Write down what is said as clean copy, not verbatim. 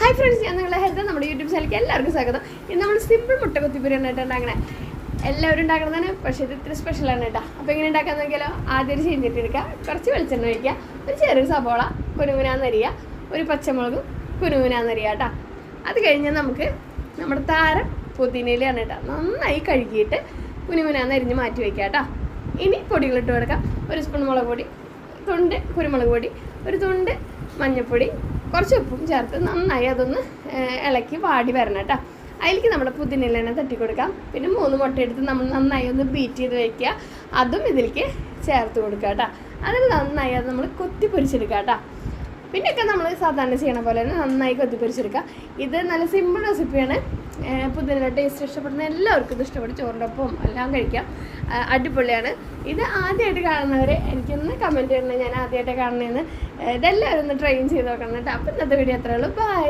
Hi friends, ഞാൻ നിങ്ങളെ health നമ്മുടെ യൂട്യൂബ് ചാനലിലേക്ക് എല്ലാവർക്കും സ്വാഗതം. ഇന്ന് നമ്മൾ സിമ്പിൾ മുട്ട കുത്തിപ്പൊരിയാണ് കേട്ടോ ഉണ്ടാക്കണേ. എല്ലാവരും ഉണ്ടാക്കുന്നതാണ്, പക്ഷേ ഇത് ഇത്തിരി സ്പെഷ്യലാണ് കേട്ടോ. അപ്പോൾ എങ്ങനെ ഉണ്ടാക്കാൻ നോക്കിയാലോ? ആദ്യം ഒരു ചീഞ്ചട്ടി എടുക്കുക, കുറച്ച് വെളിച്ചെണ്ണ ഒഴിക്കുക, ഒരു ചെറിയൊരു സബോള കുനുകുനാന്നരിയുക, ഒരു പച്ചമുളകും കുനുകുനാന്നരിയുക കേട്ടോ. അത് കഴിഞ്ഞാൽ നമുക്ക് നമ്മുടെ താരം പുതിനയിലാണ് കേട്ടോ. നന്നായി കഴുകിയിട്ട് കുനുകുനാന്നരിഞ്ഞ് മാറ്റി വയ്ക്കുക കേട്ടോ. ഇനി പൊടികളിട്ട് കൊടുക്കാം. ഒരു സ്പൂൺ മുളക് പൊടി, തുണ്ട് കുരുമുളക് പൊടി, ഒരു തുണ്ട് മഞ്ഞൾപ്പൊടി, കുറച്ച് ഉപ്പും ചേർത്ത് നന്നായി അതൊന്ന് ഇളക്കി വാടി വരണം കേട്ടോ. അതിലേക്ക് നമ്മുടെ പുതിനയില തട്ടി കൊടുക്കാം. പിന്നെ 3 മുട്ട എടുത്ത് നമ്മൾ നന്നായി ഒന്ന് ബീറ്റ് ചെയ്ത് വയ്ക്കുക. അതും ഇതിലേക്ക് ചേർത്ത് കൊടുക്കുക കേട്ടോ. അതിൽ നന്നായി അത് നമ്മൾ കൊത്തി പൊരിച്ചെടുക്കുക കേട്ടോ. പിന്നെയൊക്കെ നമ്മൾ സാധാരണ ചെയ്യണ പോലെ തന്നെ നന്നായി കൊത്തി പൊരിച്ചെടുക്കുക. ഇത് നല്ല സിമ്പിൾ റെസിപ്പിയാണ്. പുതിന ടേസ്റ്റ് ഇഷ്ടപ്പെടുന്ന എല്ലാവർക്കും ഇത് ഇഷ്ടപ്പെടും. ചോറിൻ്റെ ഒപ്പം എല്ലാം കഴിക്കാം. അടിപൊളിയാണ്. ഇത് ആദ്യമായിട്ട് കാണുന്നവരെ എനിക്കൊന്ന് കമൻറ്റ് ചെയ്യണം, ഞാൻ ആദ്യമായിട്ട് കാണുന്നതെന്ന്. ഇതെല്ലാവരും ഒന്ന് ട്രൈ ചെയ്ത് നോക്കണം കേട്ടോ. അപ്പോൾ ഇന്നത്തെ വീഡിയോ അത്രേ ഉള്ളൂ. ബൈ.